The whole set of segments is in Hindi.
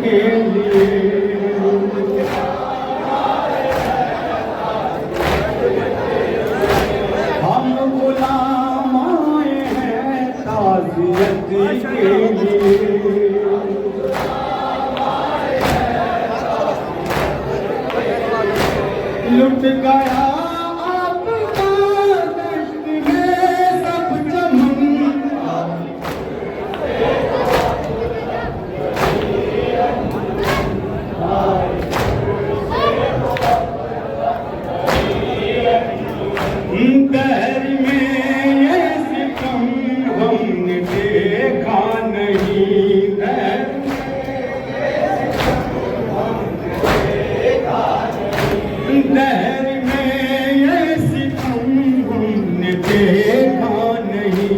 लिए हम गुलाम आए हैं ताज़ियत के लिए। लुट गया आपका दश्त में सब चमन, दहर में ये सितम हमने देखा नहीं। दहर में ये सितम हमने देखा नहीं।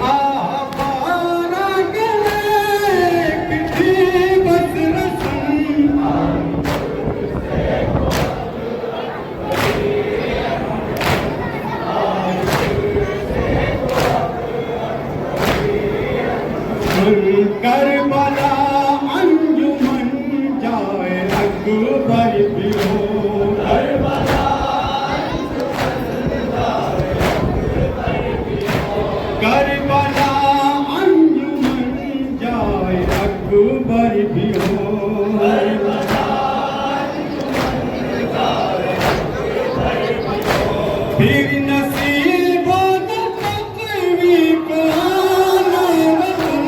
आवारा गले की बस रस्म, करबला अंजुमन जाए अकबर भी हो। करबला अंजुमन जाए अकबर भी हो। फिर नसीब तकवी को आना वतन,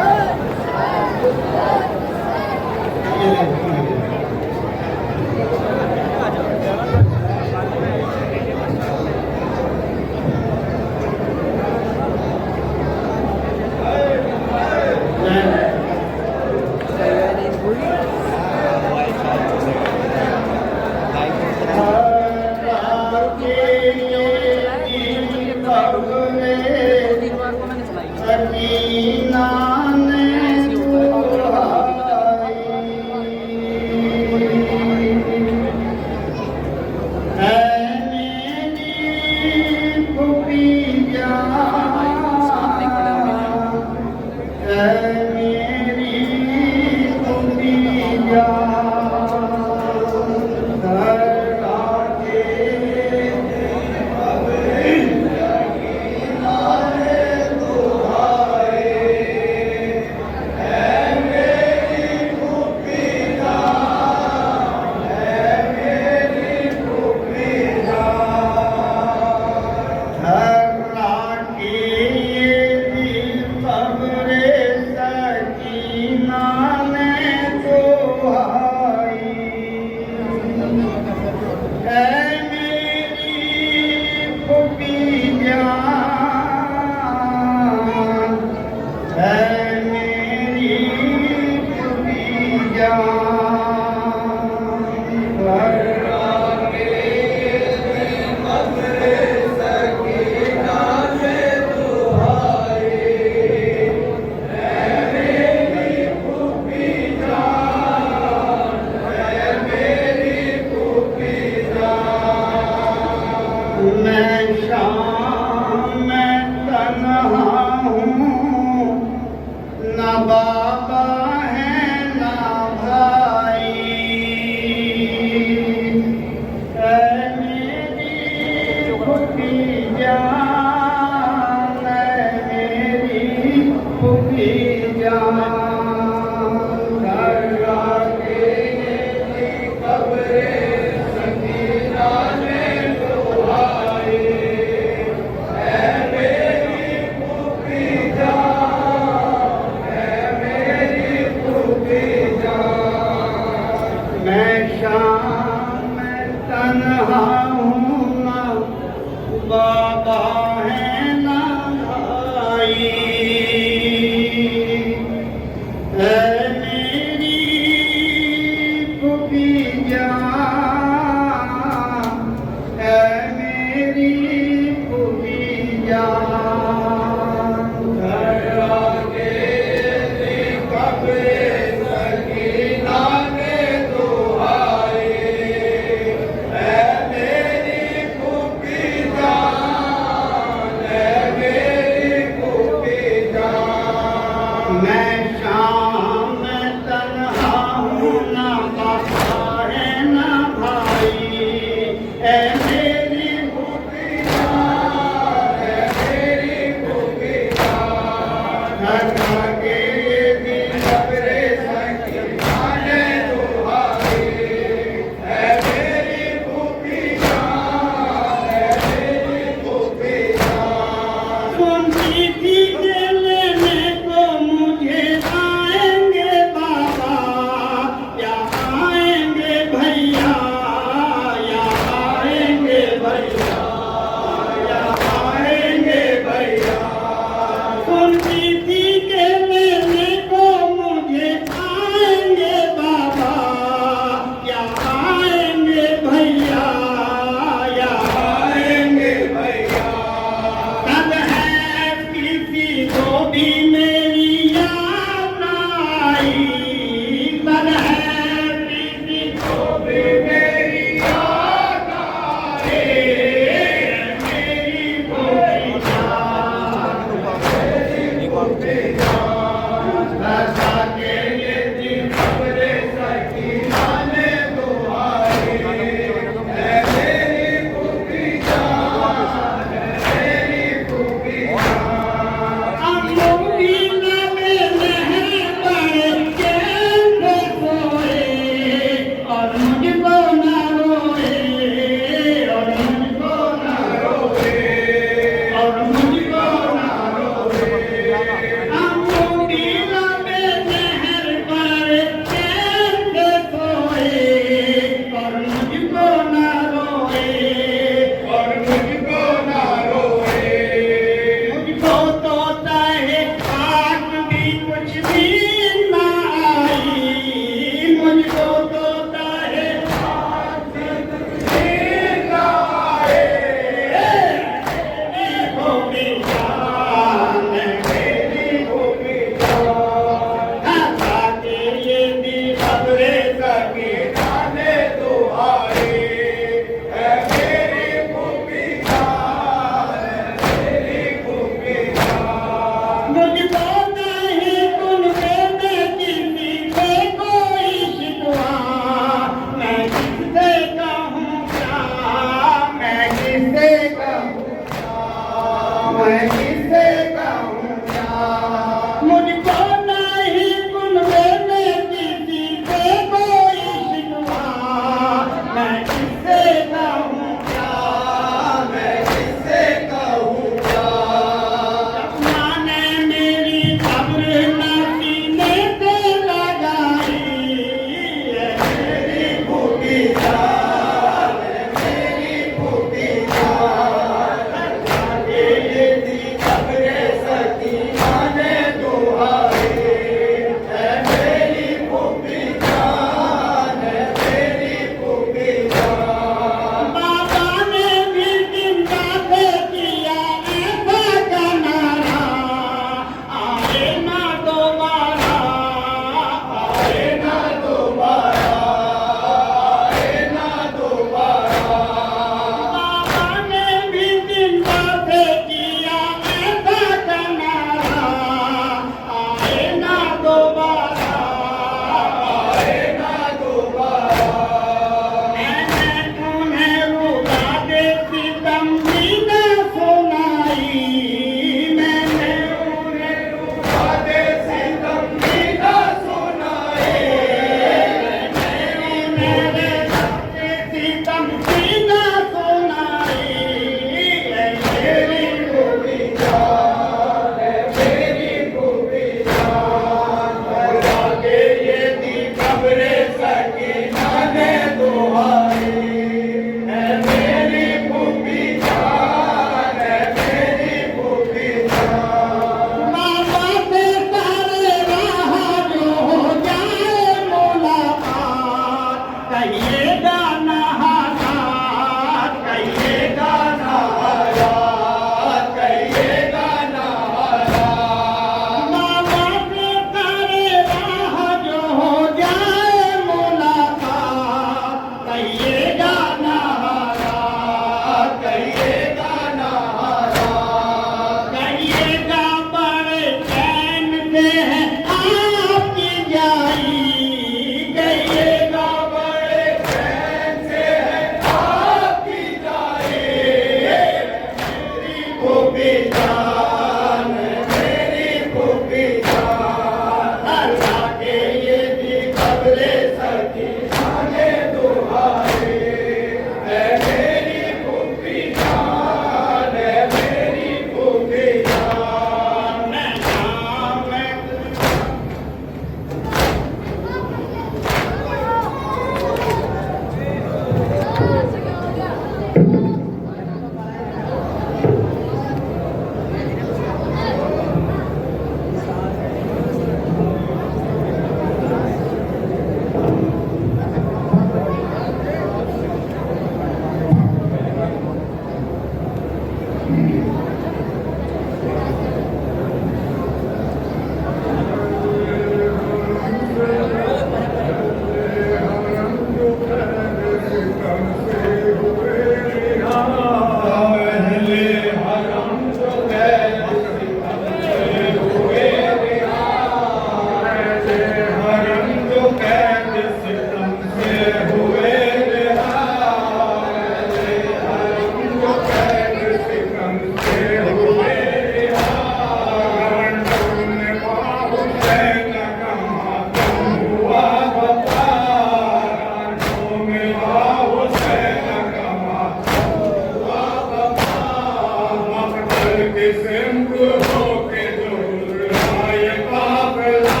होके दूर आए काफिला,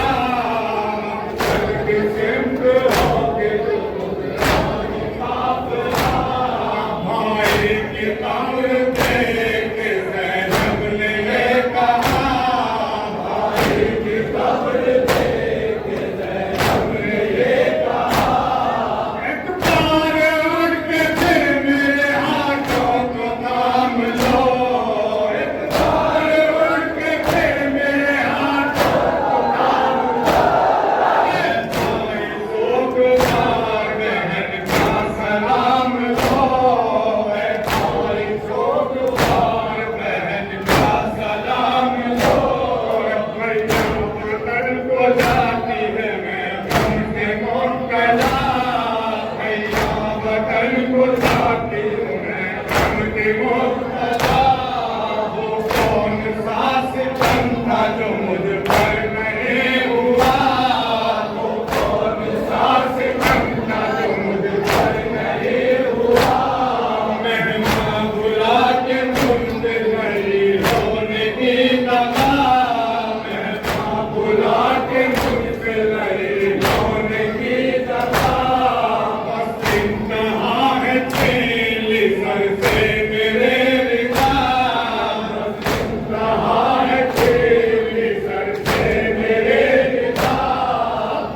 जग सिमट होके दूर आए काफिला। भाई की कब्र देख ज़ैनब ने ये कहा, भाई की कब्र देख ज़ैनब ने ये कहा, एक बार उठ के फिर मेरे हाथों को थाम लो, एक बार उठ के फिर मेरे हाथों को थाम लो। भाई सोगवार बहन का सलाम लो, भाई सोगवार बहन का सलाम लो। भैया वतन को जाती है मैं गम से मुब्तला, भैया वतन को जाती हूँ मैं गम से मुब्तला। वो कौन सा सितम था जो मुझ पर नहीं हुआ, वो कौन सा सितम था जो मुझ पर नहीं हुआ। मेहमान बुला के मुझसे नहीं रोने की दवा, मेहमान बुला के मुझसे नहीं रोने की दवा। बस इंतहा है तेरी सर से मेरे रिदा, बस इंतहा है तेरी सर से मेरे रिदा।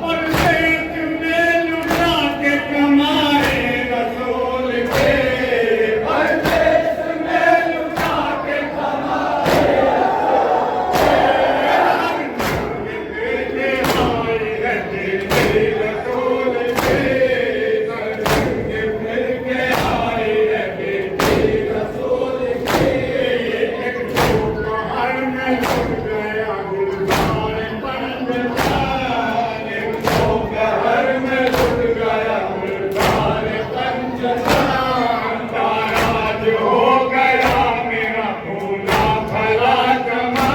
परदेश में लुटा के कमाए रसूल के, परदेश में लुटा के कमाए रसूल के। तेरे आए है तेरे रसूल के, सरके फिर के आए है तेरे रसूल के। एक दोपहर में लुट गया गुलजार पंजतन, एक दोपहर में लुट गया गुलजार पंजतन। ताराज हो गया मेरा फूला फला चमन,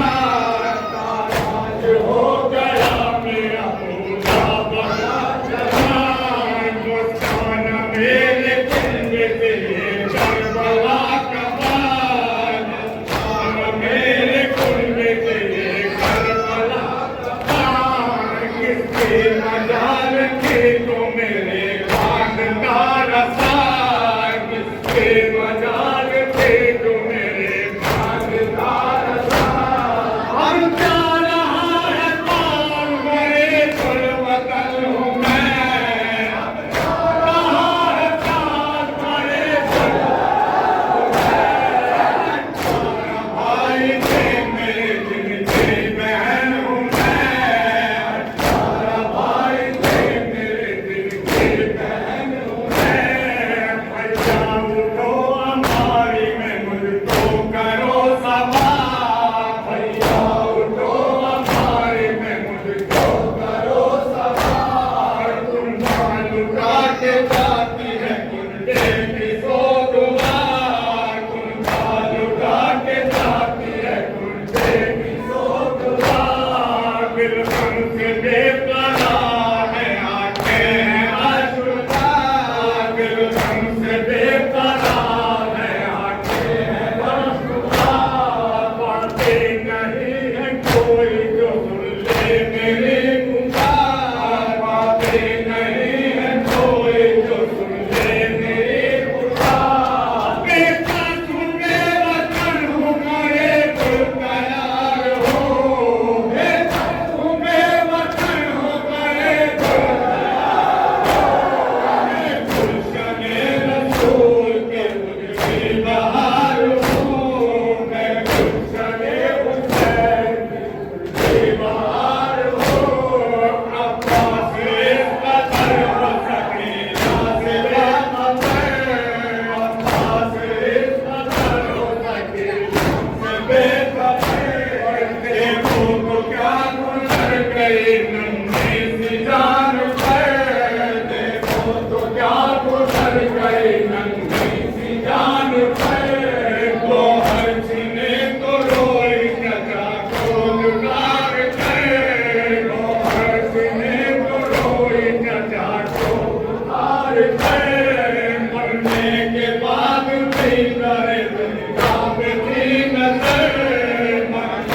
ताराज हो गया मेरा फूला फला चमन। मुस्कान मेरे चेहरे पे ये करबला का बान, मुस्कान मेरे कुंडे पे ये करबला का बान। किसके मजाल के तो मेरे खानदार सार, किसके मजाल के तो मेरे खानदार सार। हम जा रहा है पार मेरे कुल वतन हूँ मैं, अब जा रहा है पार मेरे कुल भाई थे मेरे जिनके बहन हूँ मैं, अठारह भाई थे मेरे जिनके बहन हूँ मैं। भैया उठो हमारी में मुझको करो सवार, भैया उठो हमारी में मुझको करो सवार। तुम लुटा के जाती है कुंडे की सोगवार, तुम लुटा के जाती है कुंडे की सोगवार। बिल्कुल से बेकरार है आंखें हैं आशुदार, बिल्कुल से बेकरार है आंखें हैं आशुदार। बातें नहीं है कोई जो सुन ले मेरी पुकार, बातें नहीं है कोई जो सुन ले मेरी पुकार। बेटा तुम्हें वतन हूँ मेरे कुल तैयार हो, बेटा तुम्हें वतन हूँ मेरे कुल तैयार हो। गुलशने रसूल के मुझे बहार हूँ, मैं गुलशने हुसैन की बहार हूँ। अब्बास इस कदर हो सकीना से बेखबर, अब्बास इस कदर हो सकीना से बेखबर। देखो तो क्या गुजर गई नन्ही सी जान पर, देखो तो क्या गुजर गई नन्ही सी जान पर। तो हर सीने तो रोई चचा को लुटार कर, तो हर सीने तो रोई चचा को लुटार कर। मरने के बाद भी करे दुनिया पे थी नजर, मरने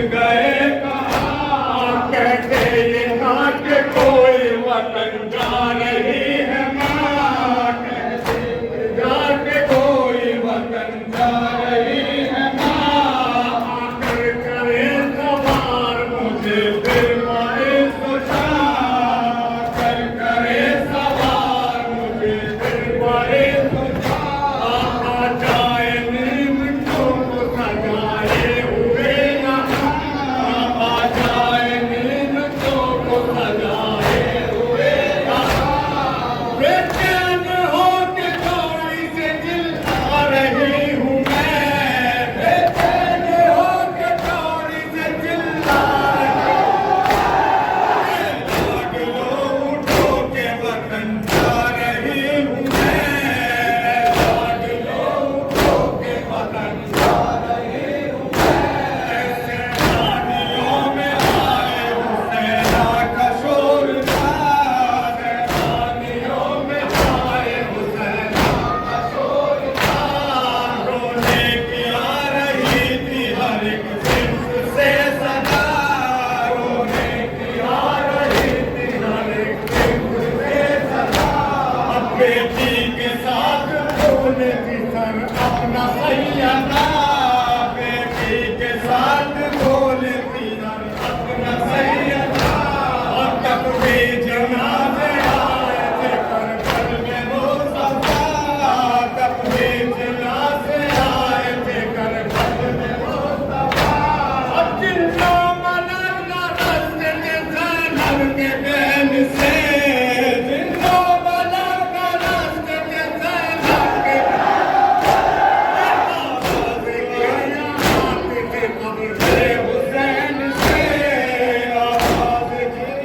गए कहाँ कहते यहाँ के कोई वतन जा रही है माँ कहते यहाँ के कोई वतन जा रही है माँ आकर करे सवार मुझे फिर माए सोचा कर करे सवार मुझे फिर माए सोचा आ जाए नीम को सजाए हुए यहाँ आ जाए नीम को सजाए हुए यहाँ बेचैन हो के थोड़ी से चिल्ला रही हूँ मैं बेचैन हो के थोड़ी से चिल्ला लाग लो उठो के वतन जा रही हूँ मैं लाग लो उठो के वतन जा रही हूँ ऐसे शादियों में आए हुसैना का शोर था शादियों में आए हुसैना का शोर था रोने की आ रही थी हर एक सिर्फ से सदा रोने की आ रही थी हर एक सिर्फ से सदा अब बेटी के साथ बोले थी सर अपना सैयदा बेटी के साथ बोले थी सर अपना सैयदा और तब भी जनाजे आए थे कर में वो सफा तब भी जनाजे आए थे कर में वो सफा अब जिनको मनाना रस्ते के ज़ैनब के बैन से जिनको मनाना रस्ते के ज़ैनब के आवाज़ किया आते थे कब्र से हुसैन से आवाज़ किया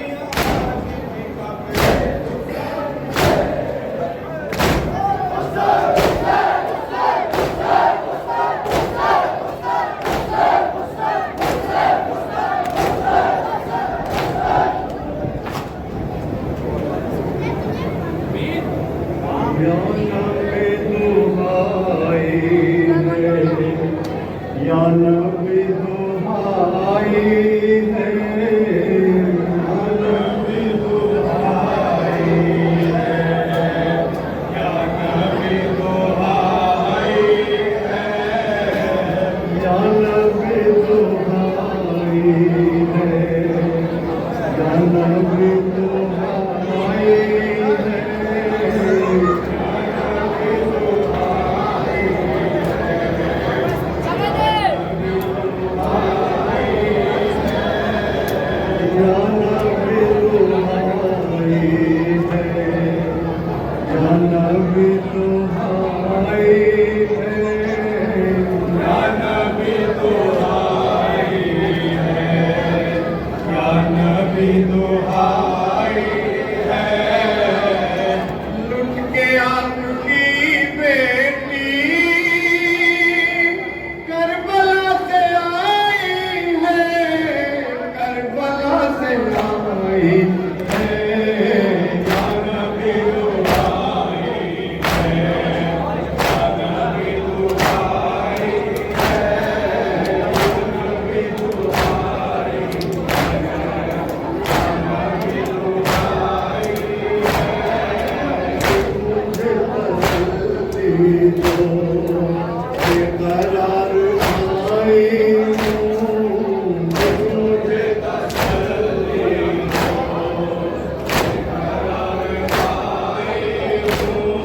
या नबी दुहाई है या नबी दुहाई है या नबी दुहाई है या नबी दुहाई है या नबी दुहाई है लुट के आपकी बेटी करबला से आई है करबला से आई है या नबी दुहाई है या नबी दुहाई है या नबी दुहाई करार आई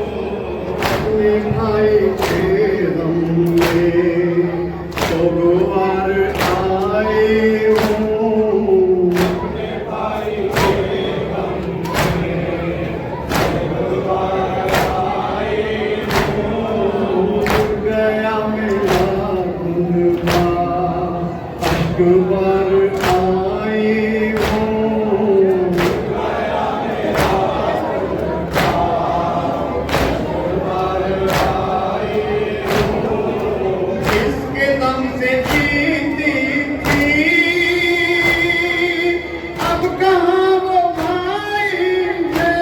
मुझे भाई के हमने सोमवार आए हूँ भाई के गया मेरा गुनगा अकबर आई हूँ इसके दम से जीती थी अब कहाँ वो भाई है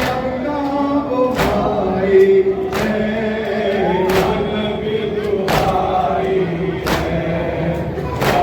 अब कहाँ वो भाई है या नबी दुहाई है या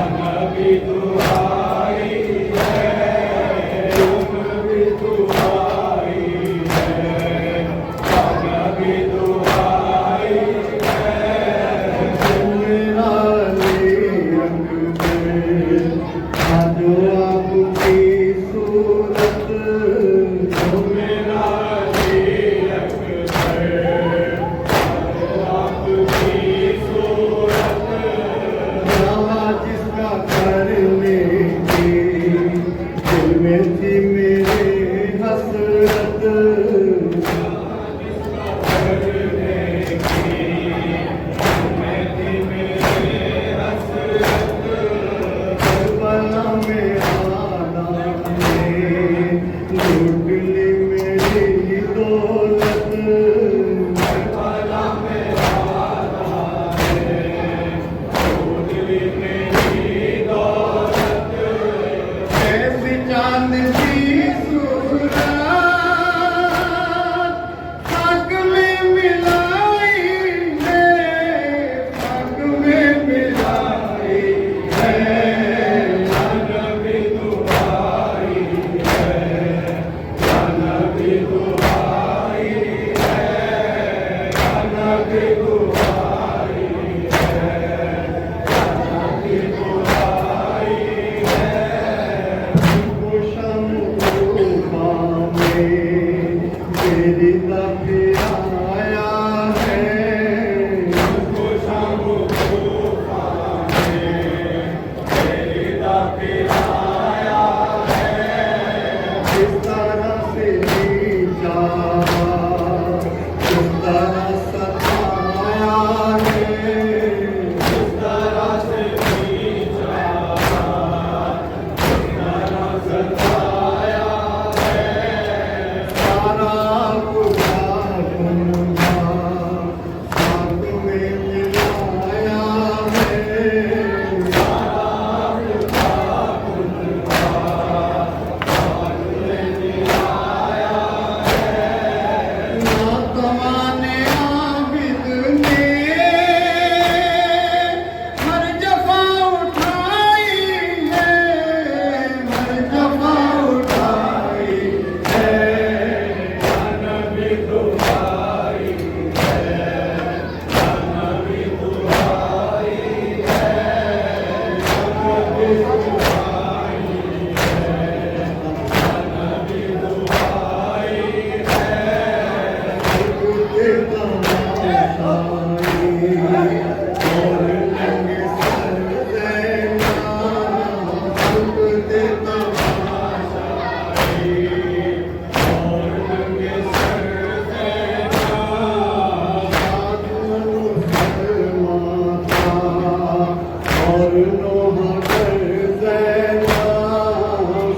और नोहा कर ज़ैना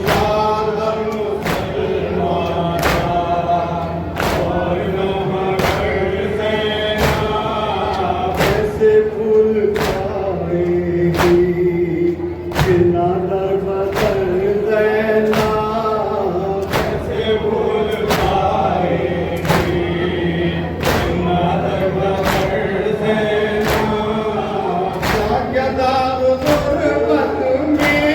शादर मुसलमान और नोहा कर ज़ैना कैसे फूल पाएगी बिना दर बदर ज़ैना कैसे भूल पाएगी बिना दर बदर ज़ैना क्या दाग गुर्बत में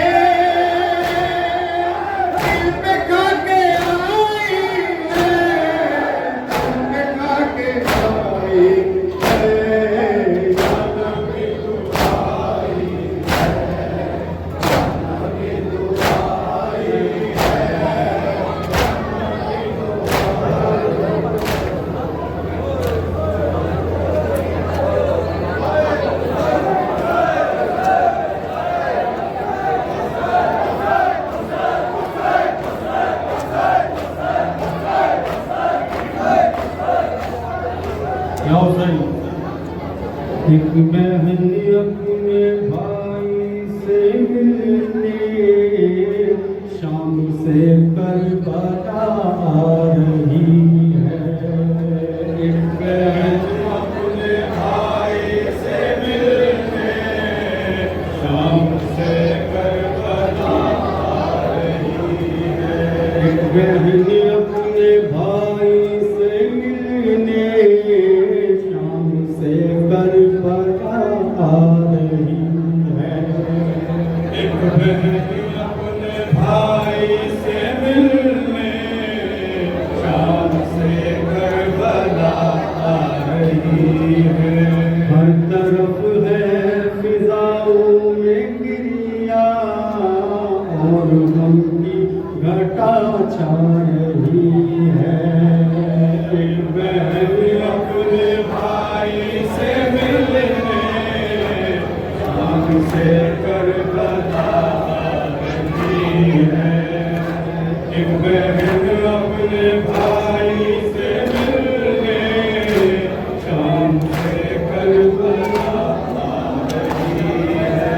दिल पे खा के आई है, दिल पे खा के आई है, याद में तू आई है, याद में तू आई या हुसैन एक बहन अपने भाई से मिलने शाम से करबला आ रही है। एक बहन अपने भाई से मिलने शाम से करबला आ रही है। एक बहन अपने भाई से मिलने शाम से करबला आ रही है। एक बहन अपने भाई से मिलने शाम से करबला आ रही है। हर तरफ है फिजाओं में गिरिया और गम की घटा छा रही है। एक बहन अपने भाई से मिलने शाम से करबला आ रही है। एक बहन अपने भाई से मिलने शाम से करबला आ रही है।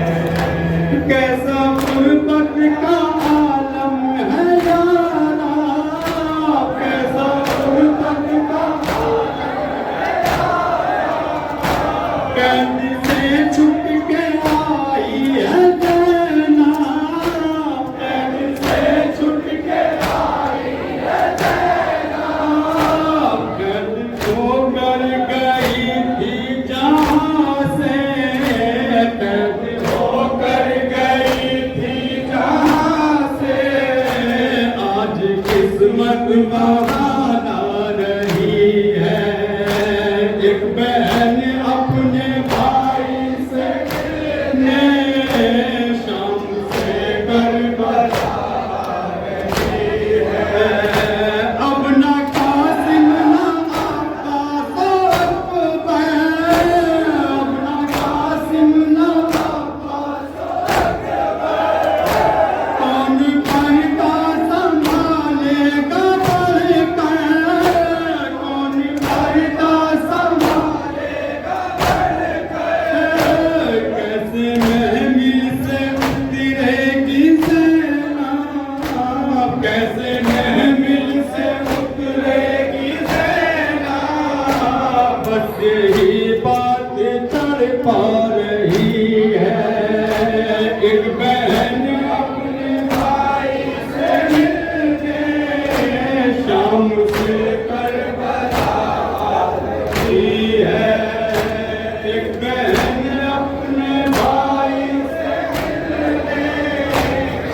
कैसा गुर्बत का आलम है यारा, कैसा गुर्बत का कैद से छूट के आई है ज़ैना, कैद से छूट के आई है ज़ैना, कैद होकर गई थी जहाँ से, कैद होकर गई थी जहाँ से आज किस्मत बहाना रही है। एक बहन अपने भाई से मिलने शाम से करबला आ रही है। अब ना कासिम ना अब्बास अकबर, अब ना कासिम ना अब्बास अकबर, कौन पर्दा संभालेगा बढ़कर, कौन पर्दा संभालेगा बढ़कर, कैसे महमिल से उतरेगी ज़ैना, कैसे महमिल से उतरेगी ज़ैना। बस यही बात तड़पा रही है। एक बहन अपने भाई से मिलने शाम से करबला आ रही है। एक बहन अपने भाई से मिलने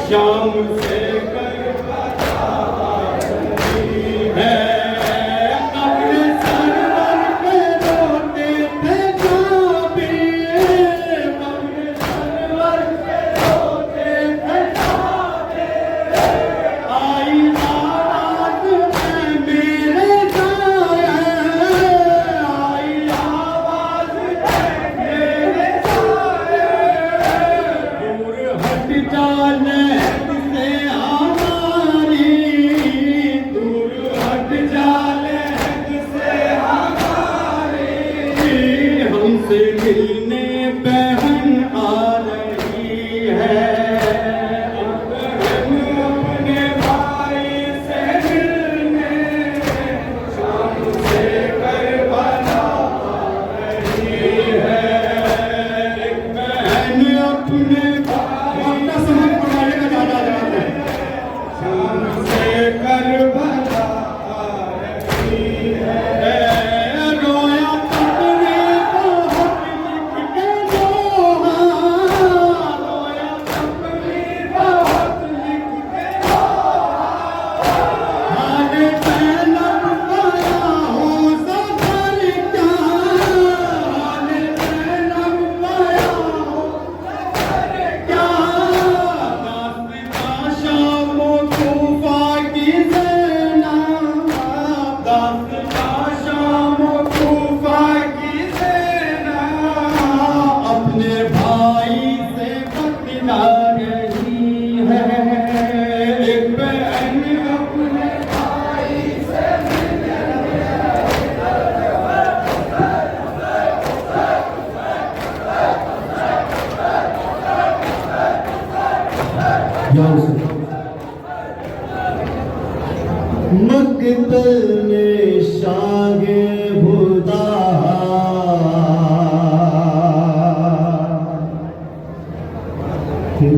शाम से करबला आ रही है। अपने सरवर पे रोते थे जाबिर, अपने सरवर पे रोते थे जाबिर, आई आवाज़ में मेरे जाए, आई आवाज़ में मेरे जाए, दूर हट जाने से हमारी, दूर हट जाने से हमारी, हमसे मिलने बहन आ रही अपने वक्त समझ पढ़ाने का ज्यादा जवाब है। शाम से करबला रही है, रोया अपने बहुत लिख के लोहा, रोया अपने बहुत लिख के लोहा, आगे पहलब पाया हो सफर क्या, आगे पहलब पाया हो सफर क्या, दास्तां शाम कूफा की ज़ैना, दास्तां शाम कूफा की ज़ैना, अपने भाई से बदला रही है, एक बहन अपने भाई से मकतल में शागे खुदा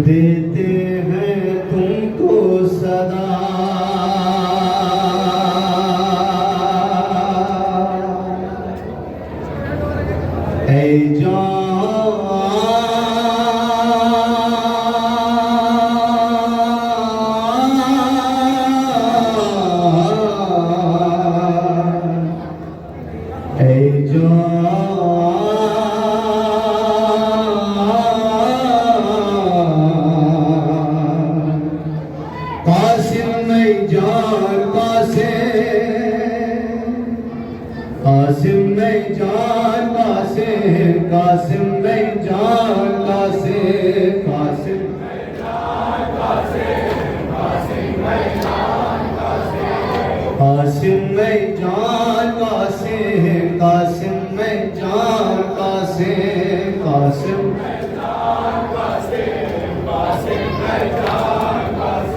देते हैं तुमको सदा, ऐ कासिम में जान कासिम में जान कासिम, कासिम में जान कासिम, कासिम में जान कासिम, कासिम में जान कासिम, कासिम में जान कासिम, कासिम में जान कासिम, कासिम में जान कासिम, कासिम में जान कासिम,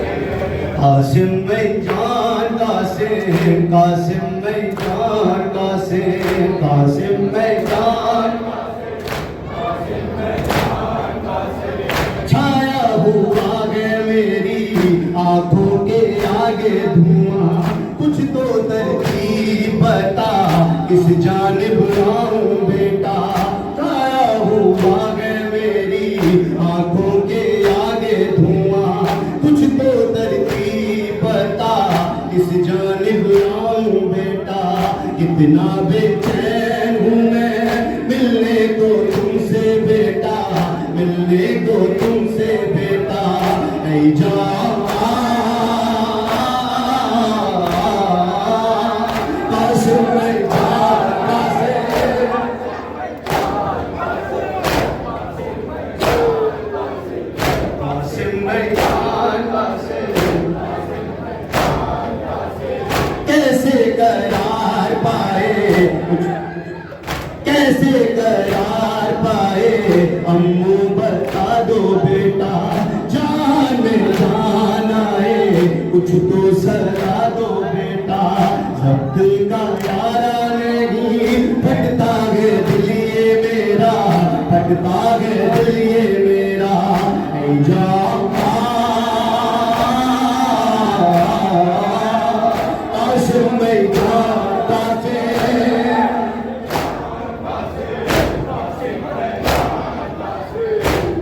कासिम में जान कासिम, कासिम में जान कासिम, कासिम में जान कासिम में जान कासिम, छाया हुआ है मेरी आंखों के आगे धुआं, कुछ तो तरकीब बता किस जानिब आऊं बेटा, छाया हुआ है मेरी आंखों के आगे धुआं, कुछ तो तरकीब बता किस जानिब आऊं बेटा, कितना बेचैन हूँ मैं मिलने को तुमसे बेटा, मिलने को तुमसे बेटा, ऐ जान कासिम में जान कासिम, कासिम में जान कासिम, कैसे करार पाए, कैसे करार पाए, अम्मू बता दो बेटा, जान में जान आए, कुछ तो सला दो बेटा, जब्त का यारा नहीं, फटता है दिल ये मेरा, फटता है दिल ये मेरा, ऐ जान कासिम में जान कासिम,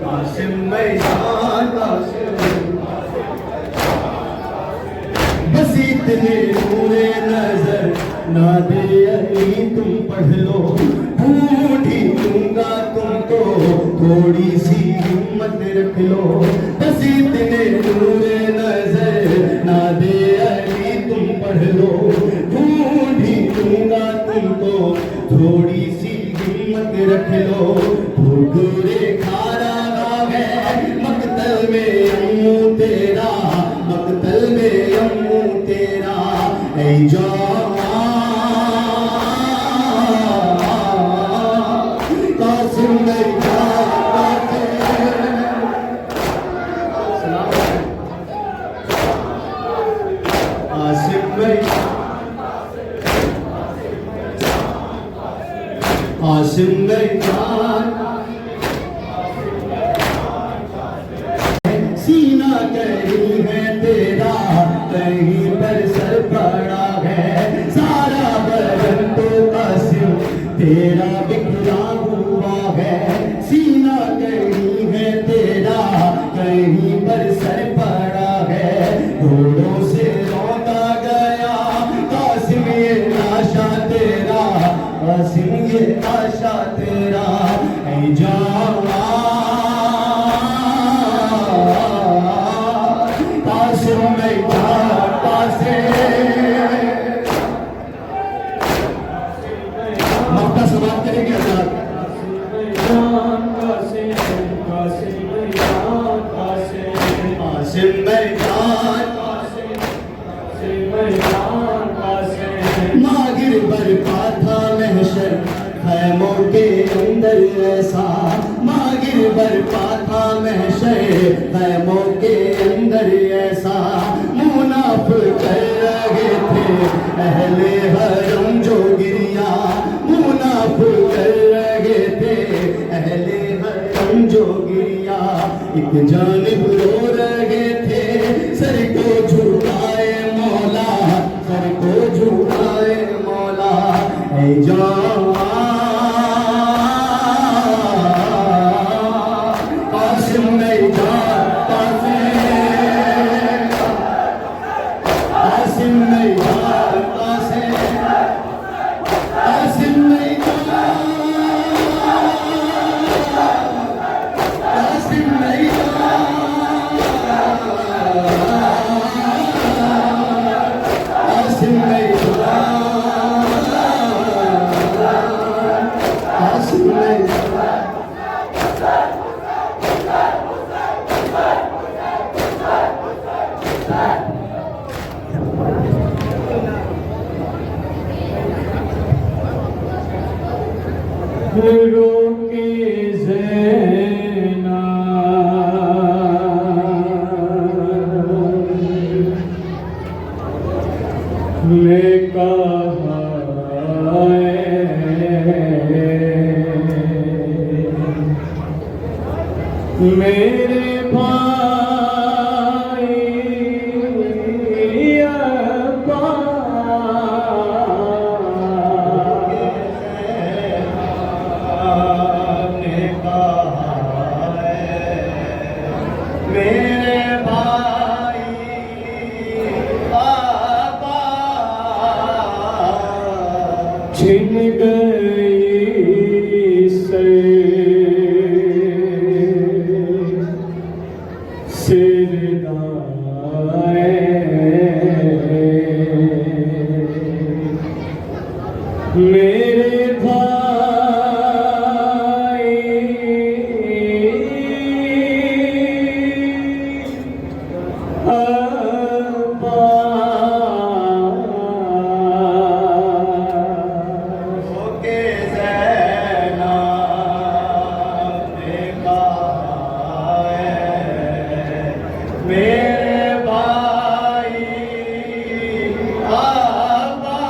कासिम में जान कासिम, बस इतने नूरे नजर ना दे अली तुम पढ़ लो, ढूंढ ही दूंगा तुमको, थोड़ी सी हिम्मत रख लो, बस इतने नूरे नजर ना दे अली तुम पढ़ लो, ढूंढ ही दूंगा तुमको, थोड़ी सी हिम्मत रख लो, भूखरे खारा है मकतल में अम्मू तेरा, मकतल में अम्मू तेरा, ऐ जान कासिम में जान कासिम में, कासिम में जान तेरा बिखरा हुआ है सीना, कहीं है तेरा कहीं पर सर पड़ा है। घोड़ों से लौटा गया कासिम ये आशा तेरा, कासिम ये आशा तेरा। ऐ जावा कासिम में मक्का समाप्त करेंगे आजाद। मागिर बरपा था महशर खैमों के अंदर ऐसा, मागिर बरपा था महशर खैमों के अंदर ऐसा। मुनाफ कर रहे थे अहले हरम जो गिरिया, मुनाफ कर रहे थे अहले हरम जो गिरिया। एक जानिब रो रहे थे सर को झुकाए मौला, सर को झुकाए मौला। ऐ जावा कासिम में जा कासिम में जा कासिम में जा कासिम में जा कासिम में जा कासिम में जा। रोके ज़ैना ने कहा मेरे भाई मेरे भाई पापा छिन गई सिरदाए मेरे भाई होके ज़ैना ने कहा मेरे भाई आबा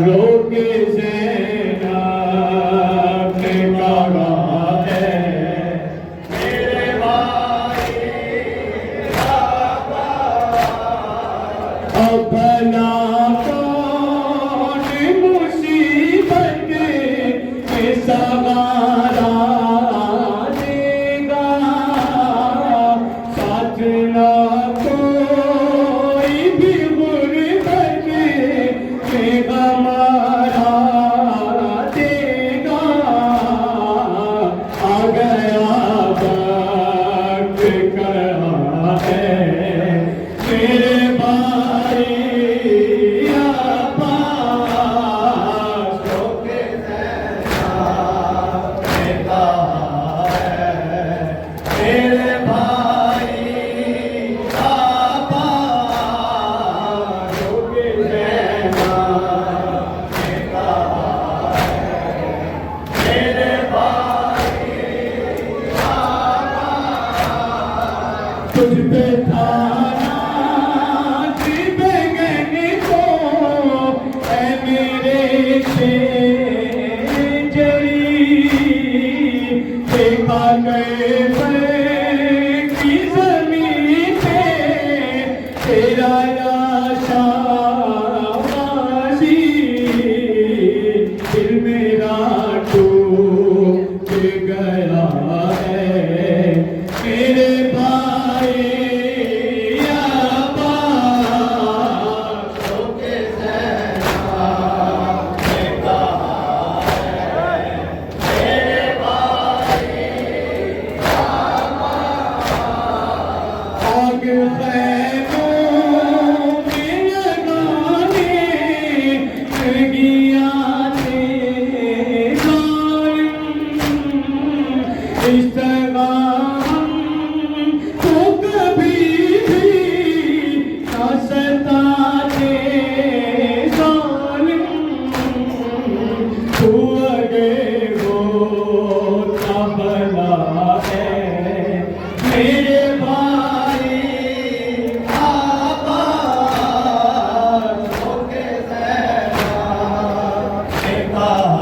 रोके ज़ैना ने कहा मेरे भाई आबा। अपना कौन मुसीबत के सहारा देगा, साथ ना कोई भी गुर्बत के हमारा देगा। आ गया वक्त कहा है मेरे भाई अब्बास रोके ज़ैना ने कहा है मेरे भाई अब्बास रोके ज़ैना ने कहा है मेरे भाई अब्बास। तुझ पे था की ज़मीन पे तेरा शाबाशी आग खैमों में लगाने लगिया थे इस तरह हम तो कभी भी ना सताते जालिम तू अगे वो ना भला है मेरे भाई आबाद होके ज़रा कहा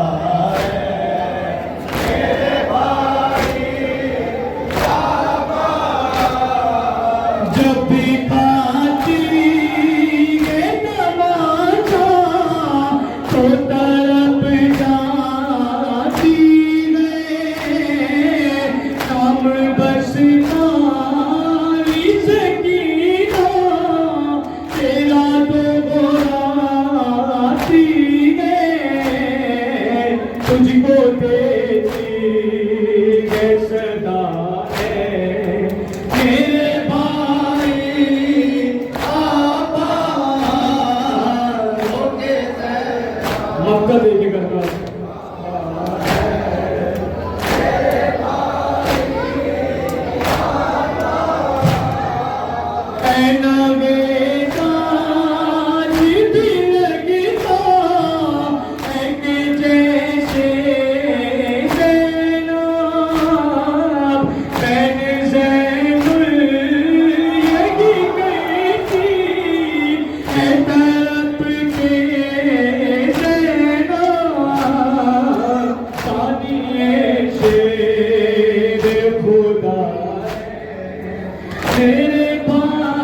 जब भी खाती ये तमाचा तो तरफ जाती है नाम बस नारी सकीना तेरा तो बुलाती है तुझको देती है सदा है मेरे मक्का देखे करना मेरे भाई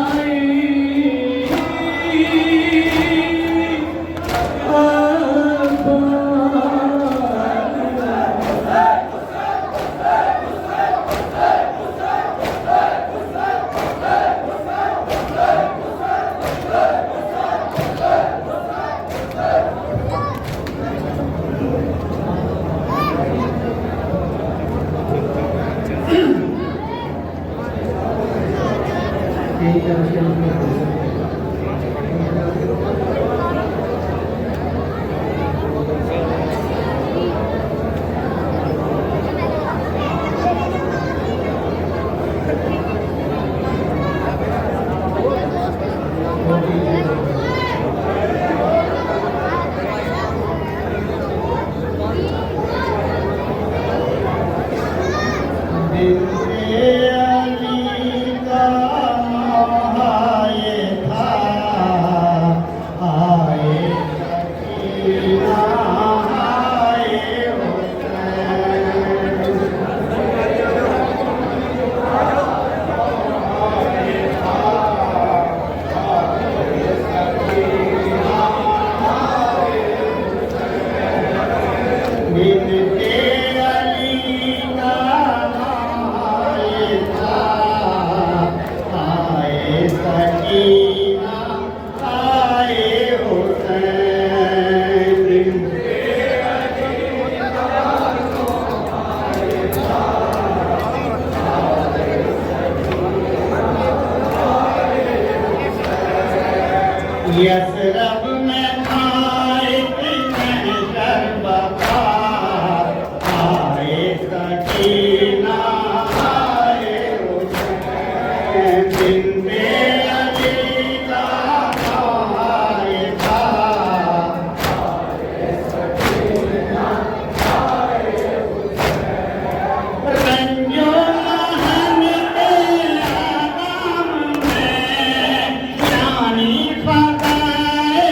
यसरब में आए शर्बा आए सकीना आए जिंदे अली का आए था रंजो महन के आगाम में जानी फकाए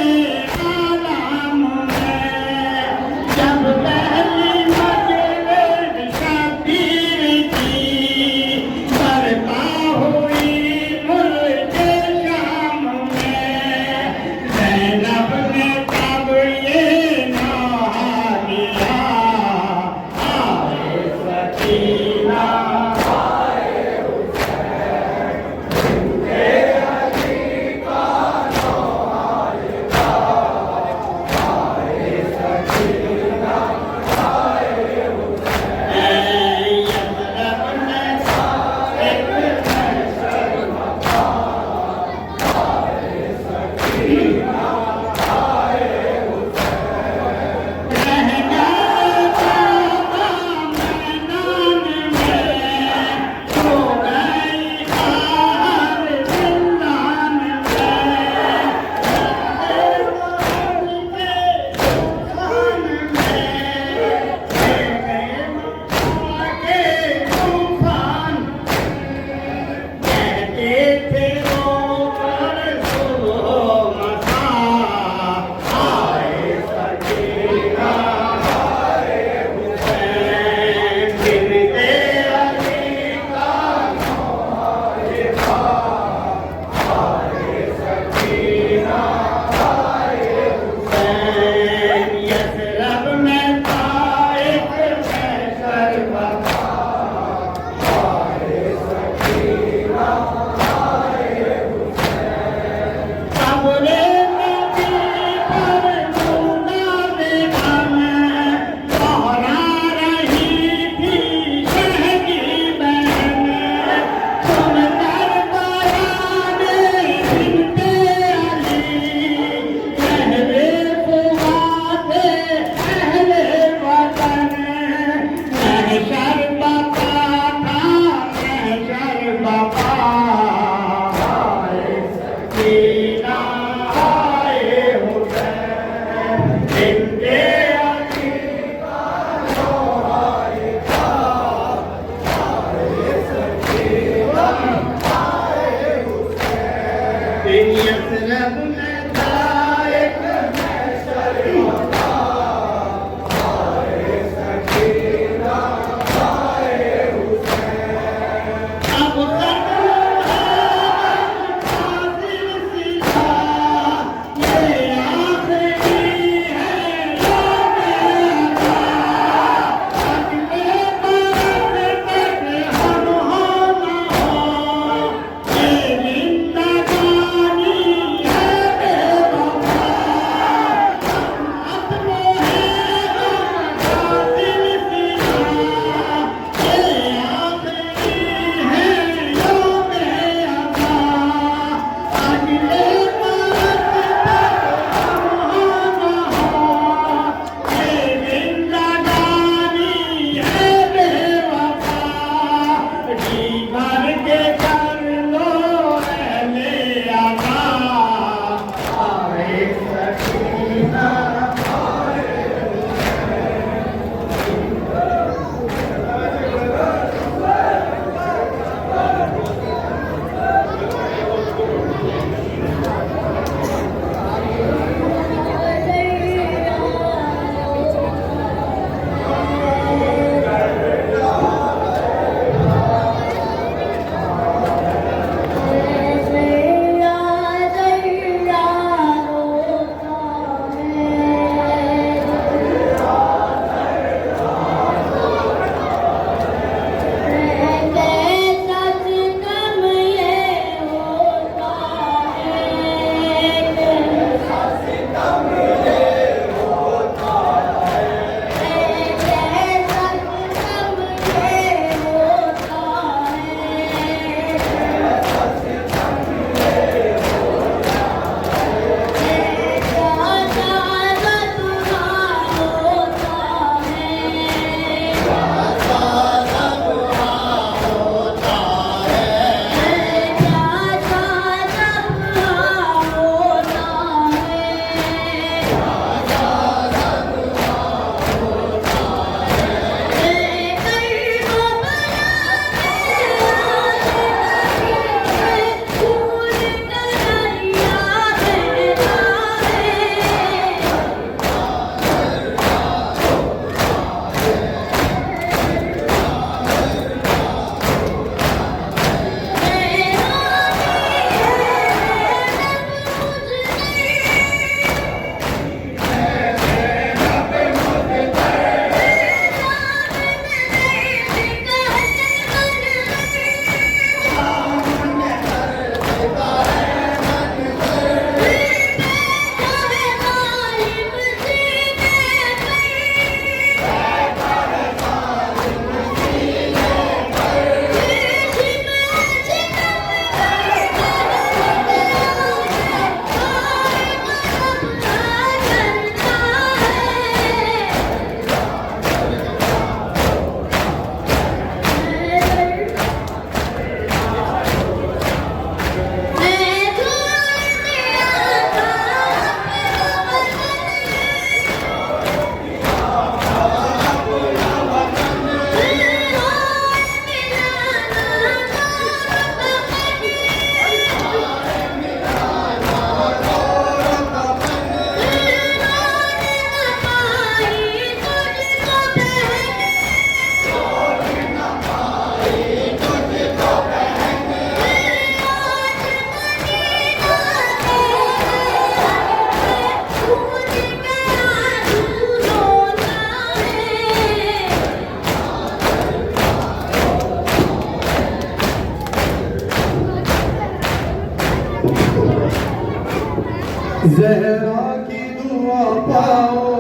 ज़हरा की दुआ पाओ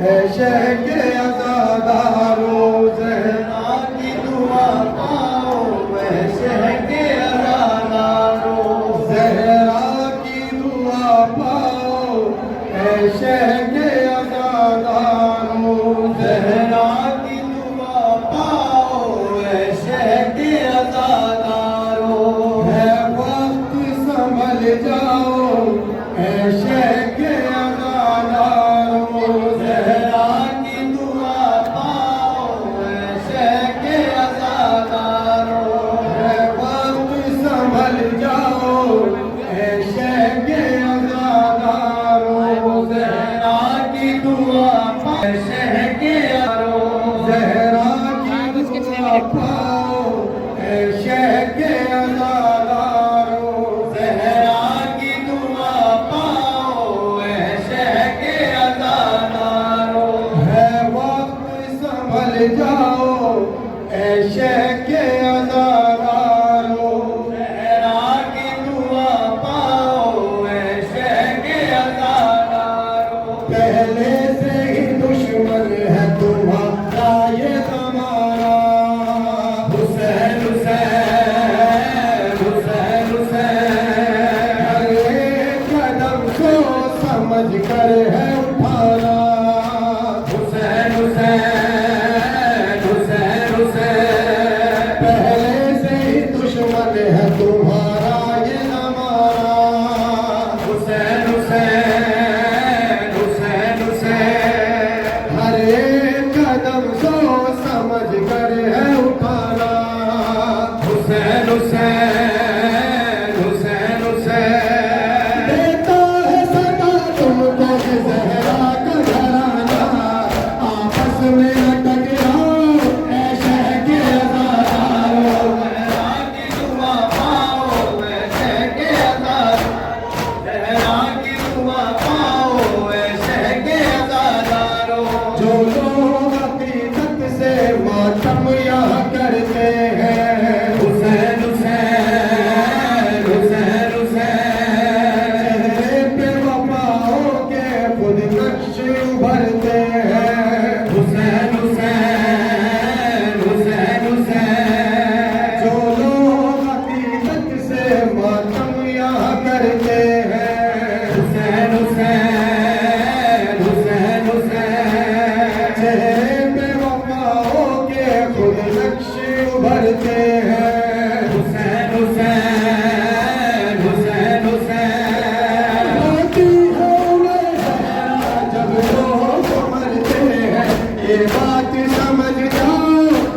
है शह के अज़ादारो, ज़हरा की दुआ पाओ है शह के अज़ादारो, ज़हरा की दुआ पाओ है शह के अज़ादारो, ज़हरा की दुआ पाओ है शह के अज़ादारो, है वक्त संभल जाओ है शह के अज़ादारो, ज़हरा की दुआ पाओ है शह के अज़ादारो, है वक्त संभल जाओ है शह के अज़ादारो, ज़हरा की दुआ पाओ है शह के अज़ादारो, ज़हरा की दुआ पाओ है शह के अज़ादारो, ज़हरा की दुआ पाओ है शह के अज़ादारो, है वक्त संभल जाओ है शह के अज़ादारो, ज़हरा की दुआ पाओ है शह के अज़ादारो, पहले से ही दुश्मन है तुम्हारा ये ज़माना, हुसैन हुसैन हुसैन हुसैन, हर एक कदम को समझ कर है उठाना, हुसैन हुसैन हुसैन हुसैन, पहले से ही दुश्मन है तुम्हारा ये ज़माना, हुसैन हुसैन हुसैन हुसैन, हर एक कदम को समझ कर है उठाना, हुसैन हुसैन हुसैन हुसैन, देता है सदा तुमको ये ज़हरा का घराना, आपस में न टकराओ ऐ शह के अज़ादारो, ज़हरा की दुआ पाओ है शह के अज़ादारो, ज़हरा की दुआ पाओ है शह के अज़ादारो, जो लोग हकीकत से मातम यहाँ करते हैं, हुसैन हुसैन हुसैन हुसैन, चेहरे पे वफाओं के खुद नक्श उभरते हैं, हुसैन हुसैन हुसैन हुसैन, जो लोग हकीकत से मातम यहाँ करते हैं, हुसैन हुसैन हुसैन हुसैन, चेहरे पे वफाओं के खुद नक्श उभरते हैं, हुसैन हुसैन हुसैन हुसैन, होती है उम्र ज़हरा जब लोग मरते हैं, ये बात समझ जाओ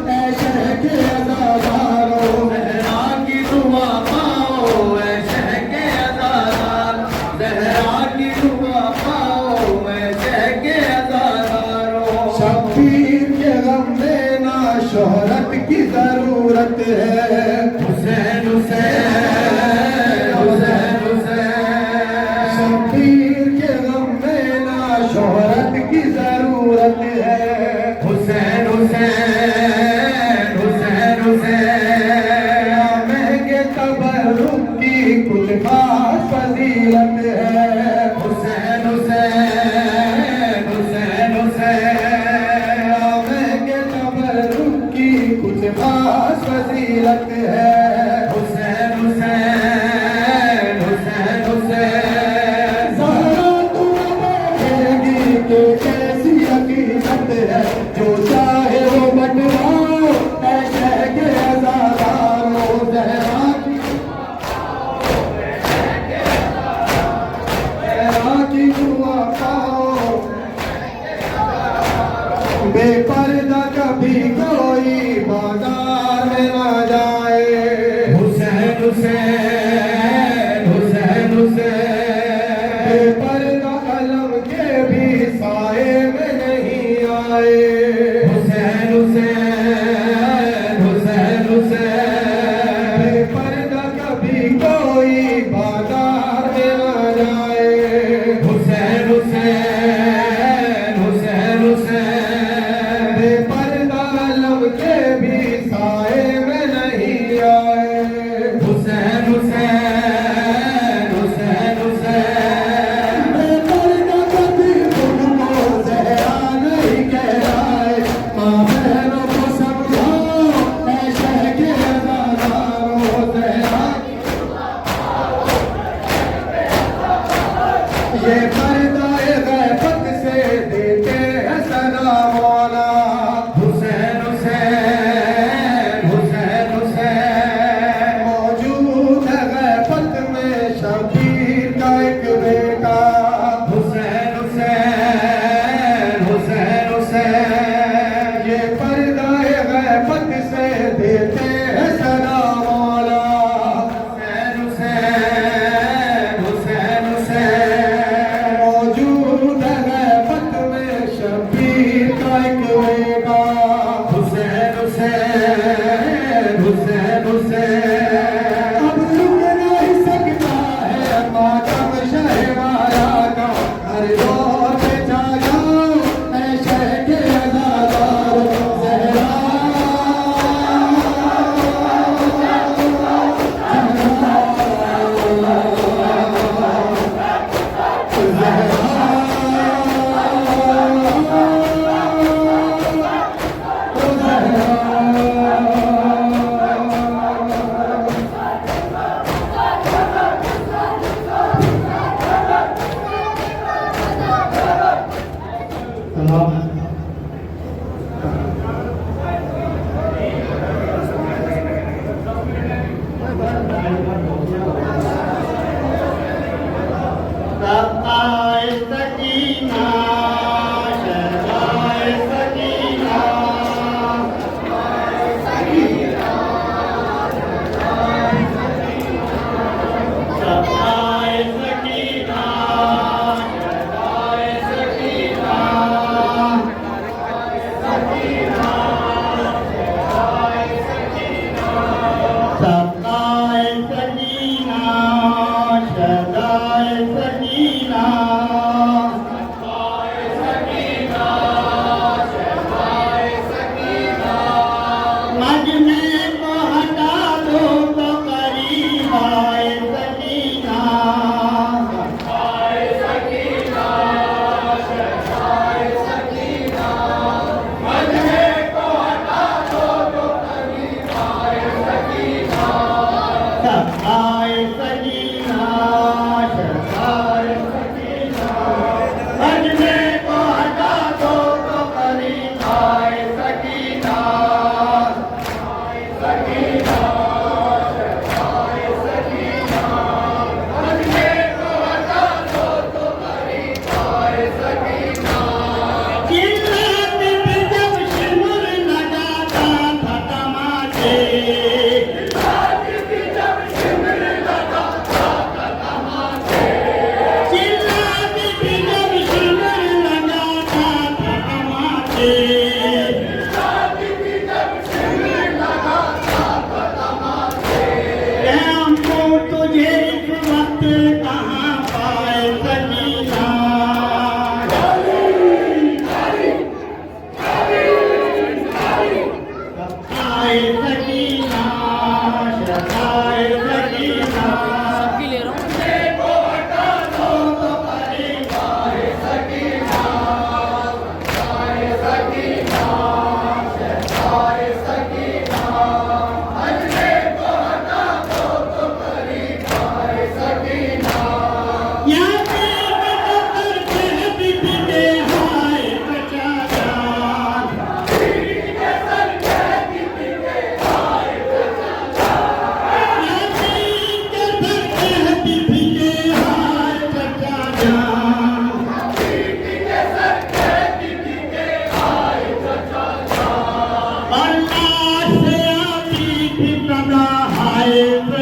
ऐ शह के अज़ादारो, ज़हरा की दुआ पाओ है शह के अज़ादारो, ज़हरा की दुआ पाओ है शह के अज़ादारो, शब्बीर के गम में ना शोहरत की ज़रूरत है, हुसैन हुसैन हुसैन हुसैन, शब्बीर के गम में ना शोहरत की ज़रूरत है, हुसैन हुसैन हुसैन हुसैन, महंगे तबर्रुक की कुछ खास फजीलत है, हुसैन हुसैन हुसैन हुसैन, महंगे तबर्रुक की कुछ खास फजीलत है, आए